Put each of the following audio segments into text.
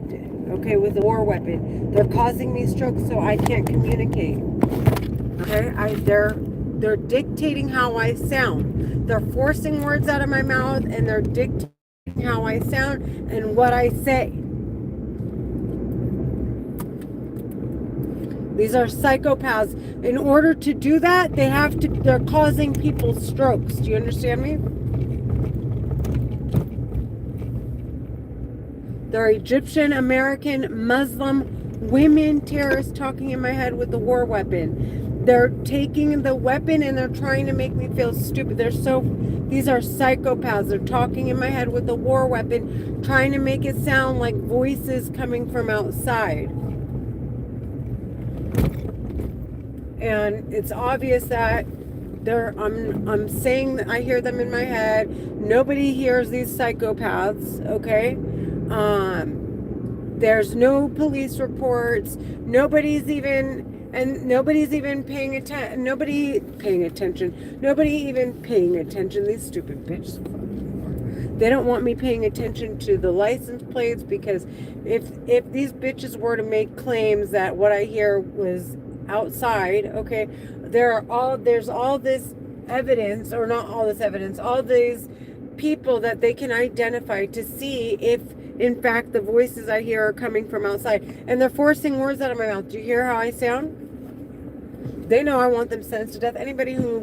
head, okay, with a war weapon. They're causing me strokes so I can't communicate. Okay, they're dictating how I sound. They're forcing words out of my mouth and they're dictating how I sound and what I say. These are psychopaths. In order to do that, they're causing people strokes. Do you understand me? They're Egyptian, American, Muslim, women terrorists talking in my head with the war weapon. They're taking the weapon and they're trying to make me feel stupid. These are psychopaths. They're talking in my head with the war weapon, trying to make it sound like voices coming from outside. And it's obvious that I'm saying that I hear them in my head. Nobody hears these psychopaths, okay? There's no police reports. Nobody's even paying attention. Nobody paying attention. Nobody even paying attention. These stupid bitches. They don't want me paying attention to the license plates because if these bitches were to make claims that what I hear was outside, okay, there's all this evidence, or not all this evidence, all these people that they can identify to see if in fact the voices I hear are coming from outside, and they're forcing words out of my mouth. Do you hear how I sound? They know I want them sentenced to death. Anybody who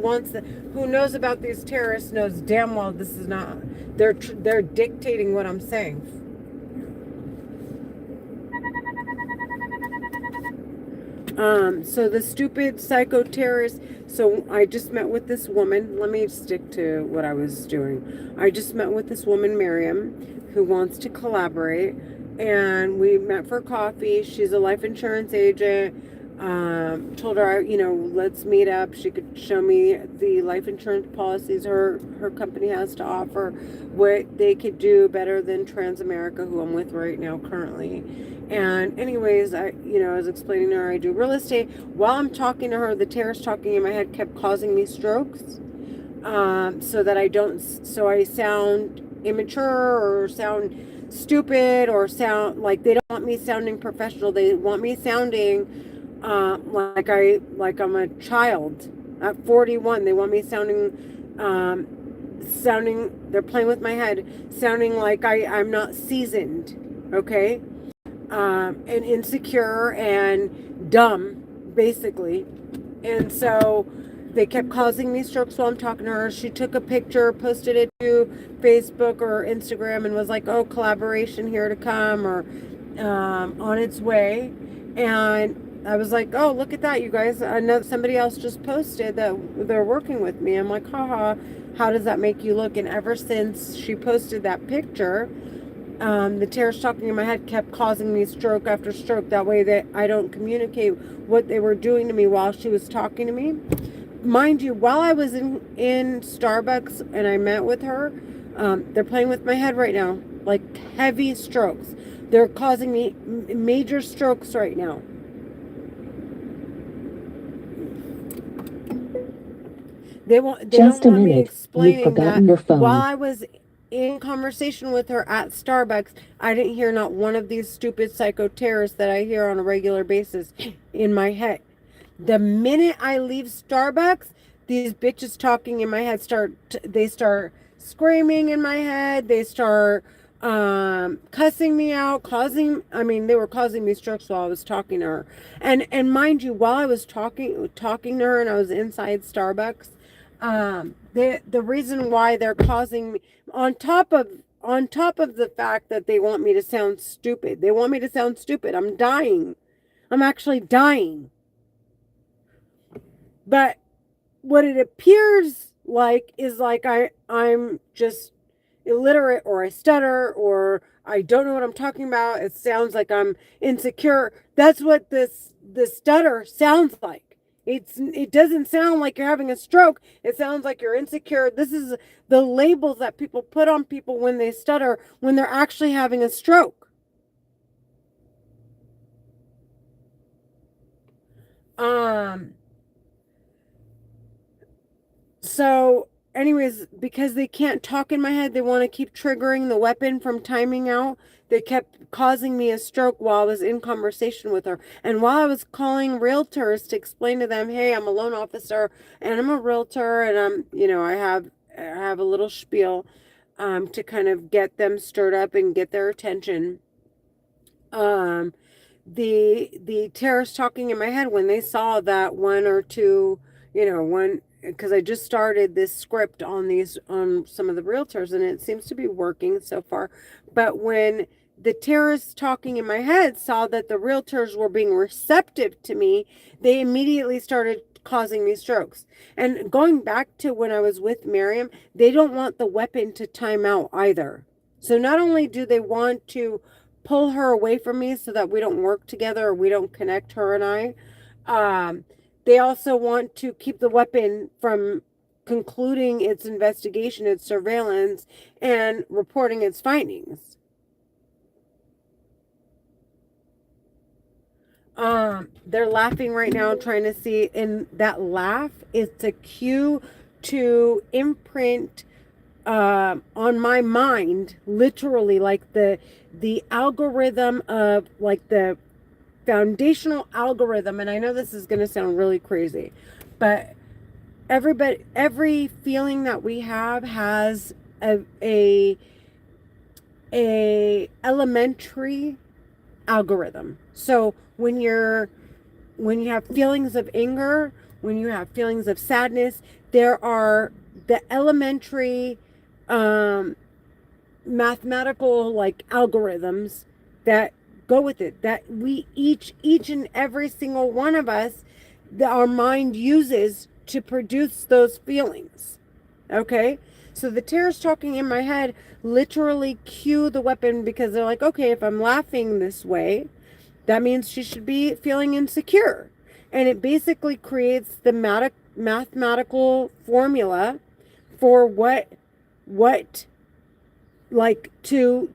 knows about these terrorists knows damn well this is not. They're dictating what I'm saying. So the stupid psycho terrorists. So I just met with this woman. Let me stick to what I was doing. I just met with this woman, Miriam, who wants to collaborate, and we met for coffee. She's a life insurance agent. Told her, let's meet up. She could show me the life insurance policies her company has to offer, what they could do better than Transamerica, who I'm with right now currently. And anyways, I was explaining to her I do real estate. While I'm talking to her, the terrorist talking in my head kept causing me strokes. So I sound immature or sound stupid or sound like they don't want me sounding professional. They want me sounding like I'm a child at 41. They want me sounding they're playing with my head, sounding like I'm not seasoned, okay? And insecure and dumb, basically. And so they kept causing me strokes while I'm talking to her. She took a picture, posted it to Facebook or Instagram, and was like, oh, collaboration here to come, or on its way. And I was like, oh, look at that, you guys. I know somebody else just posted that they're working with me. I'm like, haha, how does that make you look? And ever since she posted that picture, the terrorist talking in my head kept causing me stroke after stroke. That way that I don't communicate what they were doing to me while she was talking to me. Mind you, while I was in Starbucks and I met with her, they're playing with my head right now, like heavy strokes. They're causing me major strokes right now. They don't want me explaining that while I was in conversation with her at Starbucks, I didn't hear not one of these stupid psycho terrorists that I hear on a regular basis in my head. The minute I leave Starbucks, these bitches talking in my head start screaming in my head. They start cussing me out, they were causing me strokes while I was talking to her. And mind you, while I was talking to her and I was inside Starbucks, the reason why they're causing me, on top of the fact that they want me to sound stupid. They want me to sound stupid. I'm dying. I'm actually dying. But what it appears like is like I'm just illiterate, or I stutter, or I don't know what I'm talking about. It sounds like I'm insecure. That's what the stutter sounds like. It doesn't sound like you're having a stroke. It sounds like you're insecure. This is the labels that people put on people when they stutter, when they're actually having a stroke. So anyways, because they can't talk in my head, they want to keep triggering the weapon from timing out. They kept causing me a stroke while I was in conversation with her. And while I was calling realtors to explain to them, hey, I'm a loan officer and I'm a realtor and I have a little spiel to kind of get them stirred up and get their attention. The terrorists talking in my head, when they saw that one or two, one, because I just started this script on some of the realtors and it seems to be working so far. But when the terrorists talking in my head saw that the realtors were being receptive to me, they immediately started causing me strokes. And going back to when I was with Miriam, they don't want the weapon to time out either. So not only do they want to pull her away from me so that we don't work together or we don't connect, her and I, they also want to keep the weapon from concluding its investigation, its surveillance, and reporting its findings. They're laughing right now, trying to see, and that laugh is a cue to imprint on my mind, literally, like the algorithm of, like, the foundational algorithm. And I know this is going to sound really crazy, but every feeling that we have has a elementary algorithm. So when you have feelings of anger, when you have feelings of sadness, there are the elementary mathematical, like, algorithms that go with it, that we each and every single one of us, that our mind uses to produce those feelings. Okay, so the terrorists talking in my head literally cue the weapon, because they're like, okay, if I'm laughing this way, that means she should be feeling insecure. And it basically creates the mathematical formula for what like to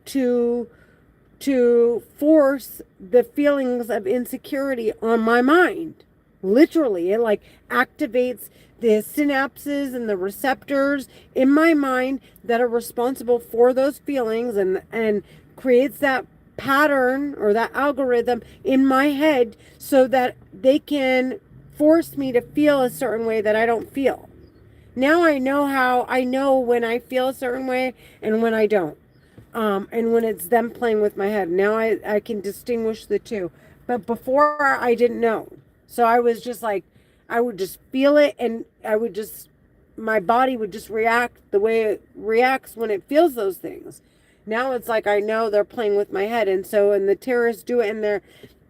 force the feelings of insecurity on my mind. Literally, it, like, activates the synapses and the receptors in my mind that are responsible for those feelings, and creates that pattern or that algorithm in my head so that they can force me to feel a certain way that I don't feel. Now I know when I feel a certain way and when I don't. And when it's them playing with my head. Now I can distinguish the two. But before, I didn't know. So I was just like, I would just feel it, and my body would just react the way it reacts when it feels those things. Now it's like I know they're playing with my head. And the terrorists do it, and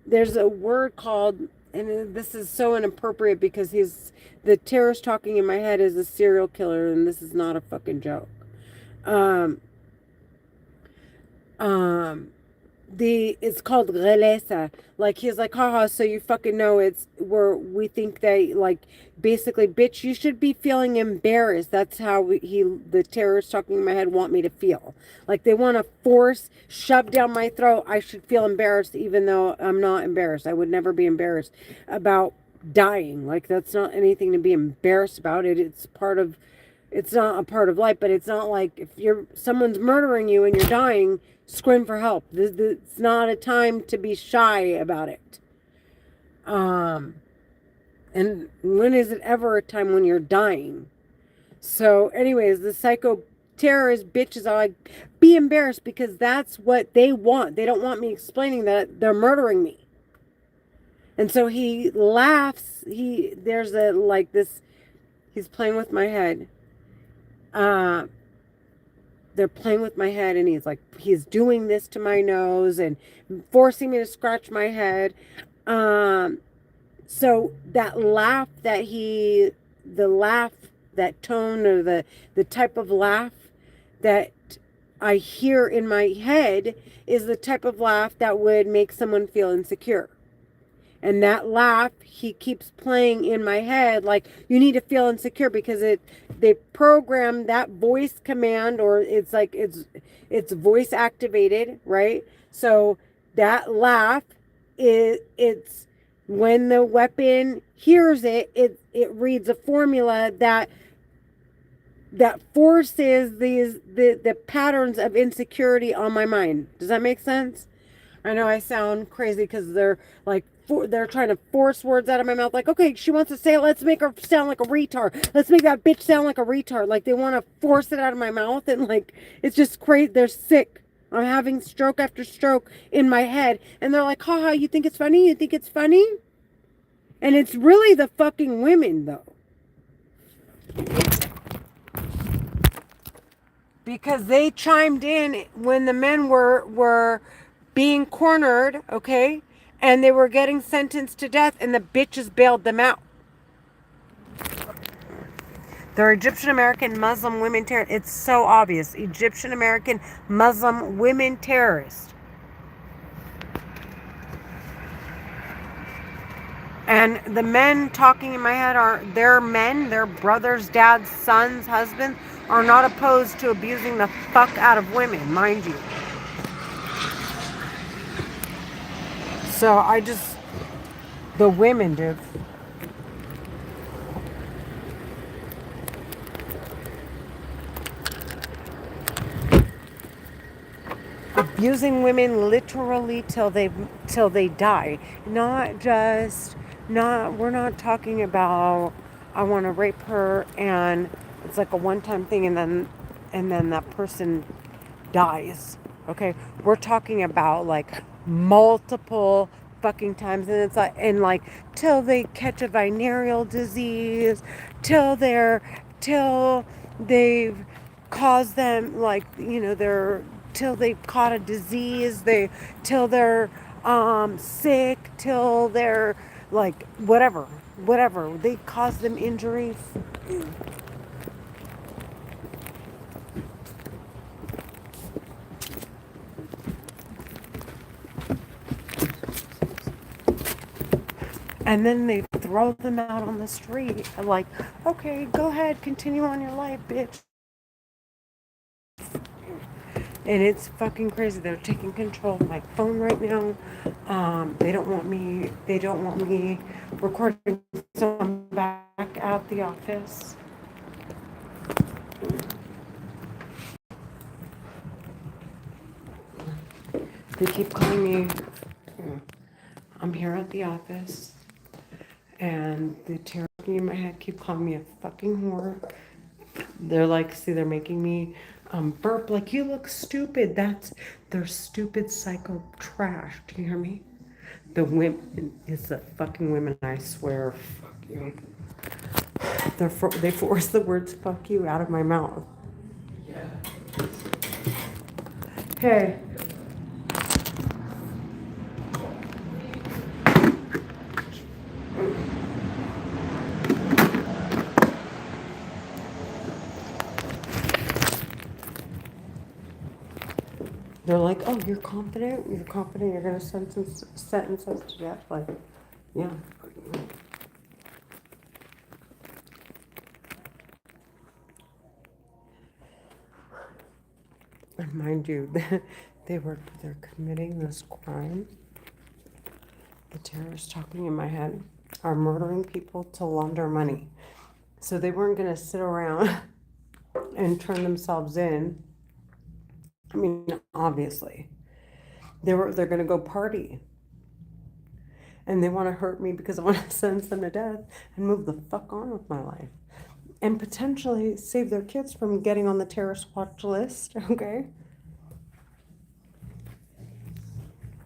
there's a word called, and this is so inappropriate because the terrorist talking in my head is a serial killer, and this is not a fucking joke. It's called relesa. Like, he's like, haha, so you fucking know it's where we think that, like, basically, bitch, you should be feeling embarrassed. That's how the terrorists talking in my head want me to feel. Like, they want to shove down my throat, I should feel embarrassed, even though I'm not embarrassed. I would never be embarrassed about dying. Like, that's not anything to be embarrassed about. It's not a part of life, but it's not like if someone's murdering you and you're dying, scream for help. It's not a time to be shy about it. And when is it ever a time when you're dying? So anyways, the psycho terrorist bitches are like, be embarrassed, because that's what they want. They don't want me explaining that they're murdering me. And so he laughs. He's playing with my head. They're playing with my head, and he's doing this to my nose and forcing me to scratch my head. So that laugh that tone, or the type of laugh that I hear in my head is the type of laugh that would make someone feel insecure. And that laugh, he keeps playing in my head, like, you need to feel insecure, because they program that voice command, or it's like it's voice activated, right? So that laugh it's when the weapon hears it reads a formula that that forces the patterns of insecurity on my mind. Does that make sense? I know I sound crazy because they're like they're trying to force words out of my mouth. Like, okay, she wants to say it. Let's make her sound like a retard. Let's make that bitch sound like a retard. Like they want to force it out of my mouth, and like it's just crazy. They're sick. I'm having stroke after stroke in my head, and they're like, haha, you think it's funny? You think it's funny? And it's really the fucking women though. Because they chimed in when the men were being cornered, okay? And they were getting sentenced to death and the bitches bailed them out. They're Egyptian American Muslim women terrorists. It's so obvious. Egyptian American Muslim women terrorists. And the men talking in my head are their men, their brothers, dads, sons, husbands are not opposed to abusing the fuck out of women, mind you. So the women, dude. Abusing women literally till they die. We're not talking about I want to rape her and it's like a one-time thing and then that person dies. Okay? We're talking about like multiple fucking times and it's like till they catch a venereal disease, till they've caused them like, they're till they've caught a disease, till they're sick, till they're like whatever. They cause them injuries. And then they throw them out on the street. Like, okay, go ahead, continue on your life, bitch. And it's fucking crazy. They're taking control of my phone right now. They don't want me recording, so I'm back at the office. They keep calling me. I'm here at the office, and the terror in my head keep calling me a fucking whore. They're like, see, they're making me burp like you look stupid. They're stupid psycho trash. Do you hear me? The women, it's the fucking women. I swear, fuck you. They force the words "fuck you" out of my mouth. Hey. They're like, oh, you're confident? You're confident you're going to sentence us to death? Like, yeah. And mind you, they're committing this crime. The terrorists talking in my head are murdering people to launder money. So they weren't going to sit around and turn themselves in. I mean, obviously. They're going to go party. And they want to hurt me because I want to sentence them to death and move the fuck on with my life. And potentially save their kids from getting on the terrorist watch list, okay?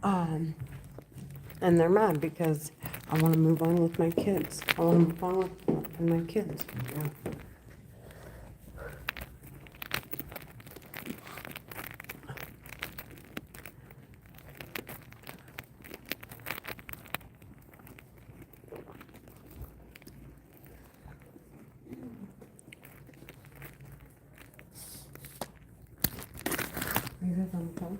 And they're mad because I want to move on with my kids. I want to move on with my kids. Yeah. Are you guys on the phone?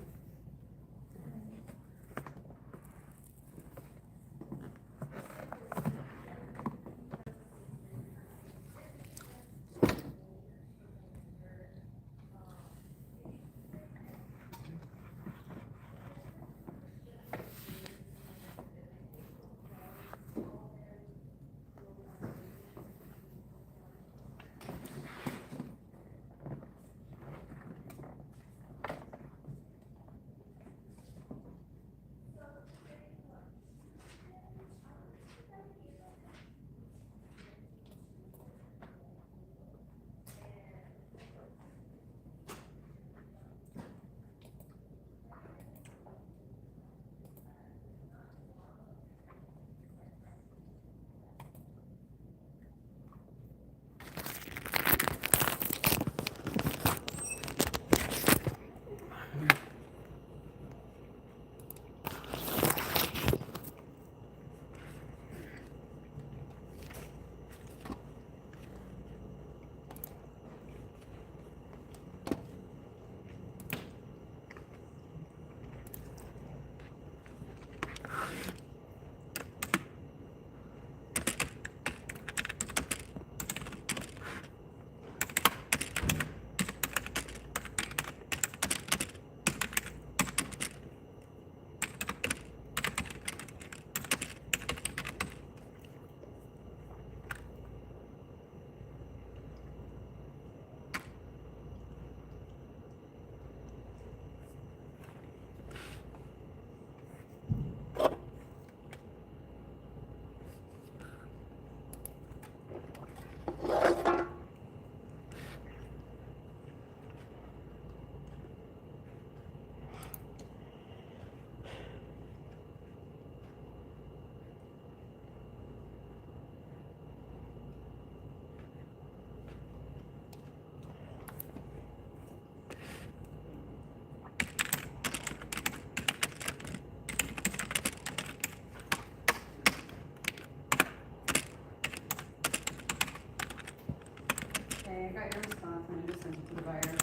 Okay, I got your response, and I just sent it to the buyer.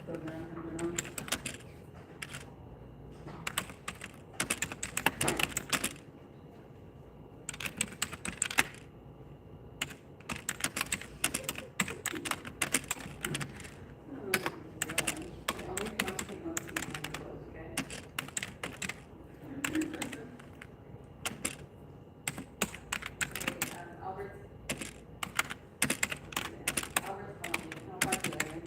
Program had been on. Oh, gosh. I'll make notes, take notes, and send those, okay? Okay, Albert's. Yeah, Albert's calling me. I'll talk to you later.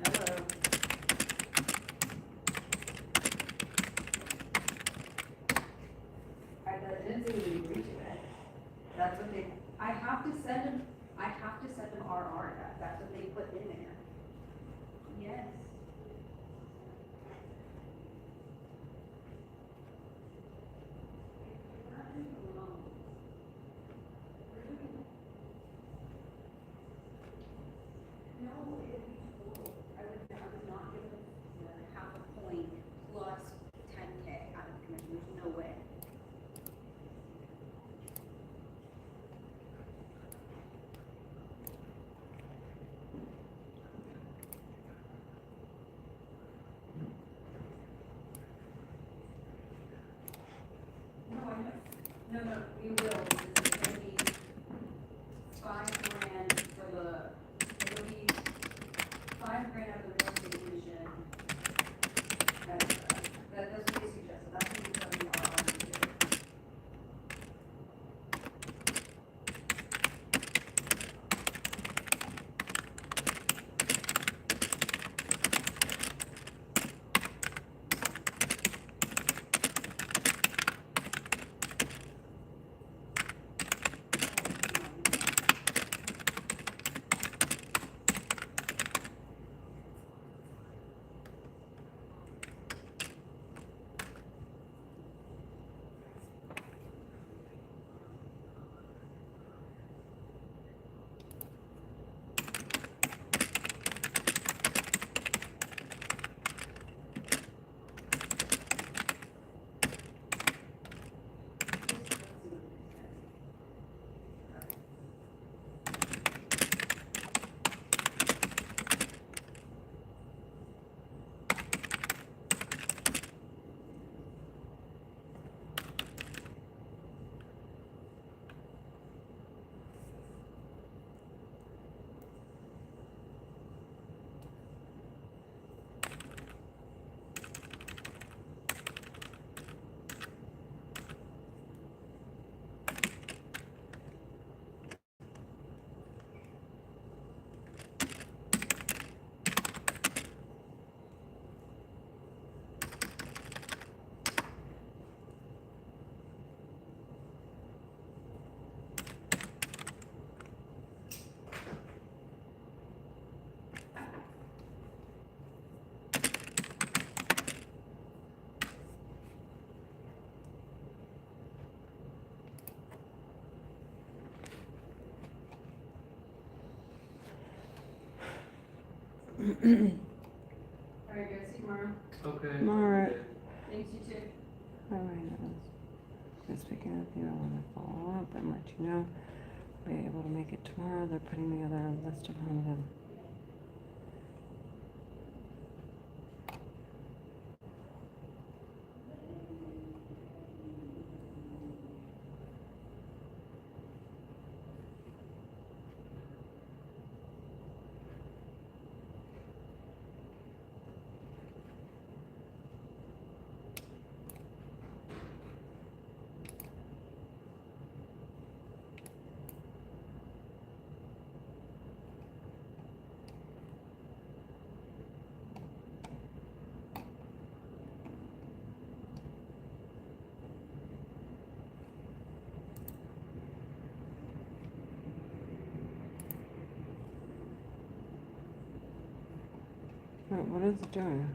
Hello. I didn't say we would reach it. That's what they, I have to send them RR, that's what they put in there. Yes. No, it'd be total. I would not give them half a point plus 10K out of the commission, there's no way. No, I know. No, we will, because it's gonna be $5,000 for it'll be $5,000 out of the real estate commission. That's what they suggested, that's what we told you are on to. Alright, guys, see you tomorrow. Okay. All right. Okay. Thanks, you too. Alright, just speaking with you, I want to follow up and let you know. Be able to make it tomorrow. They're putting together a list of them. Wait, what is it doing?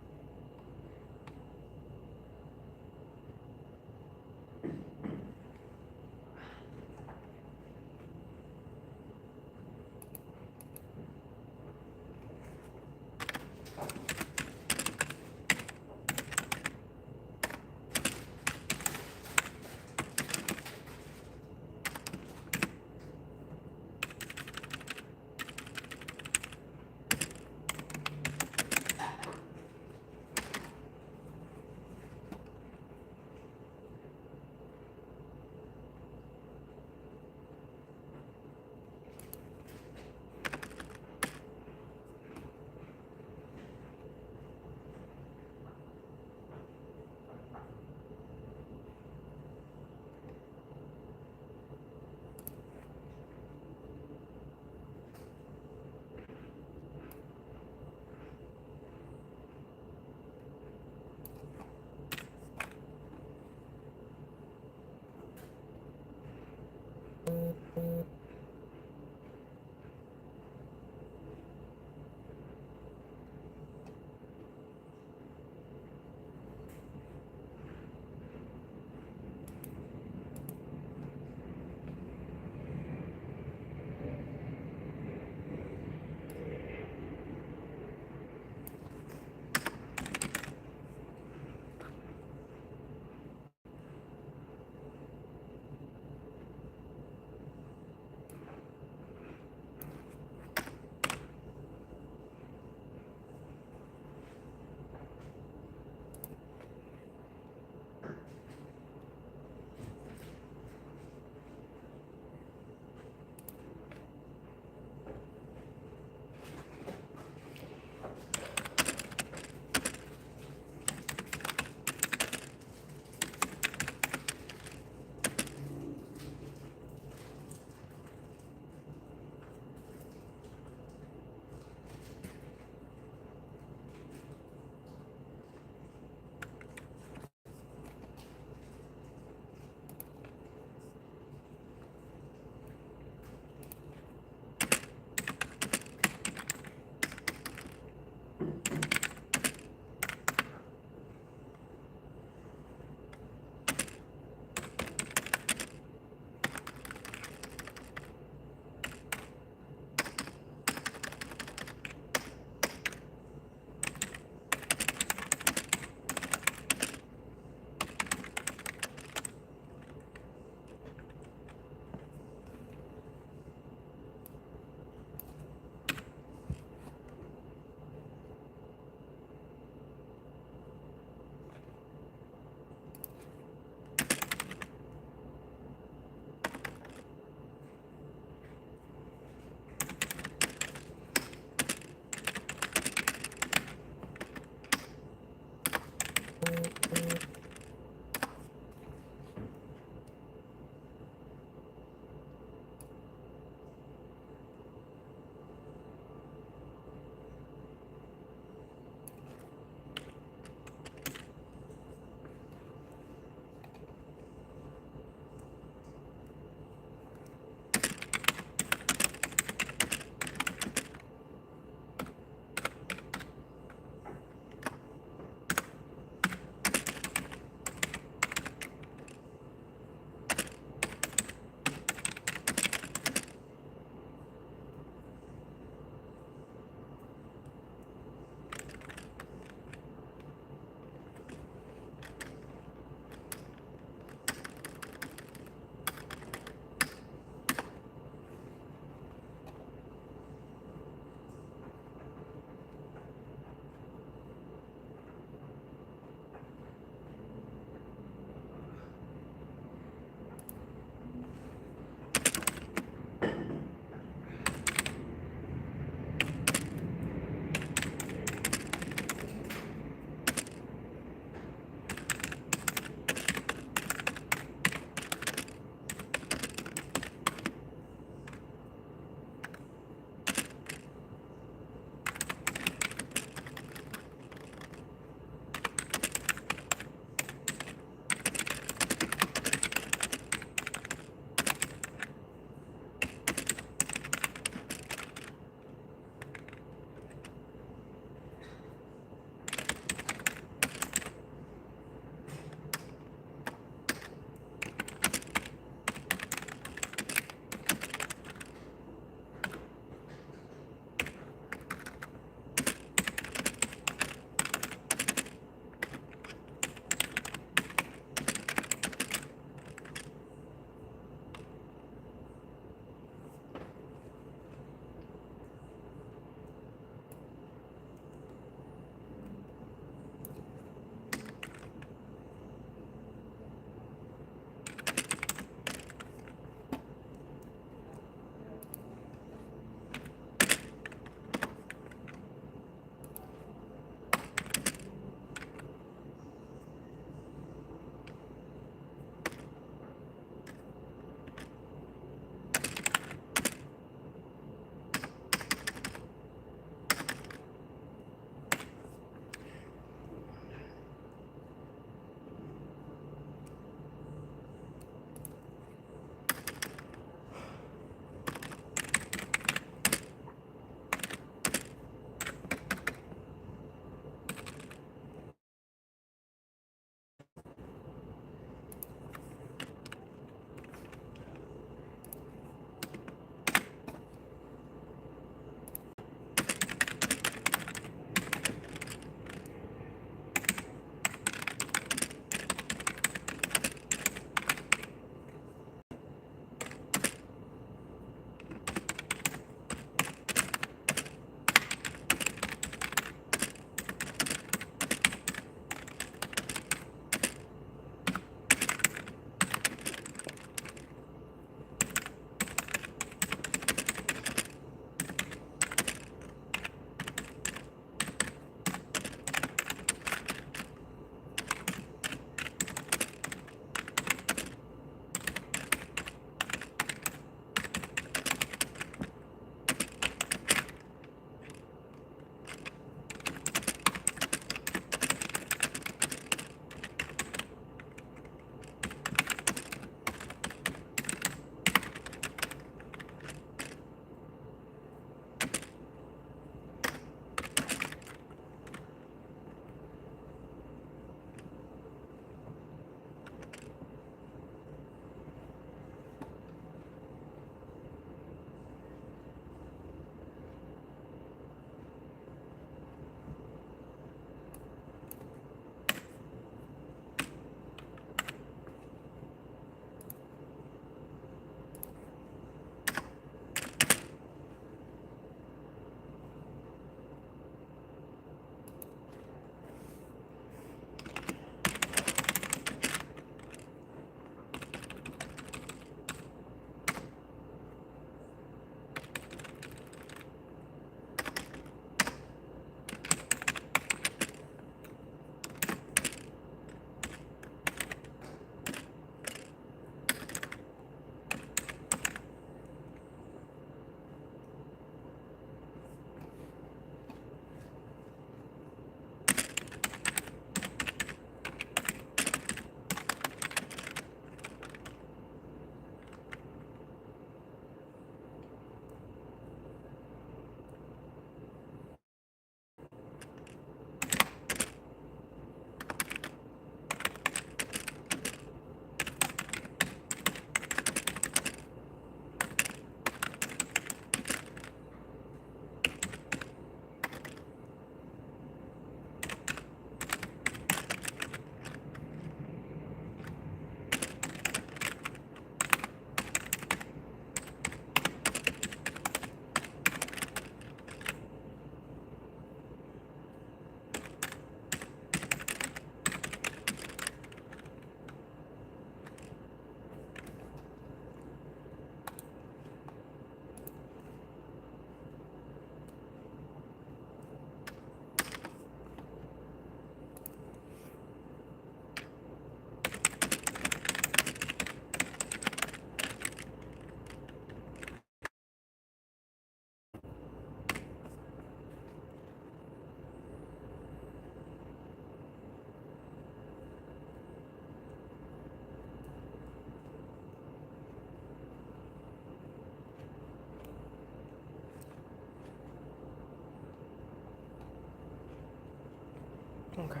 Okay.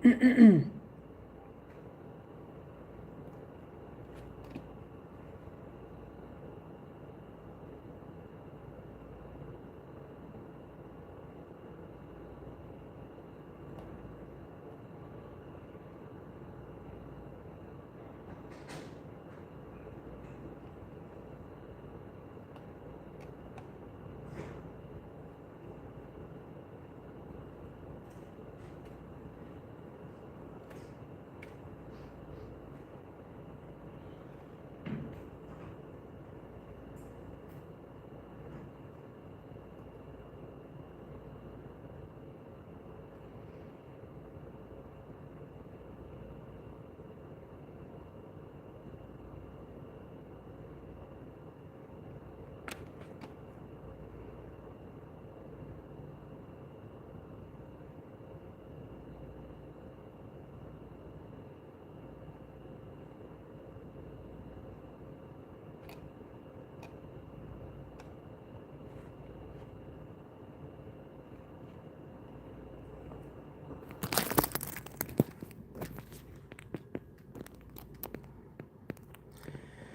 Okay.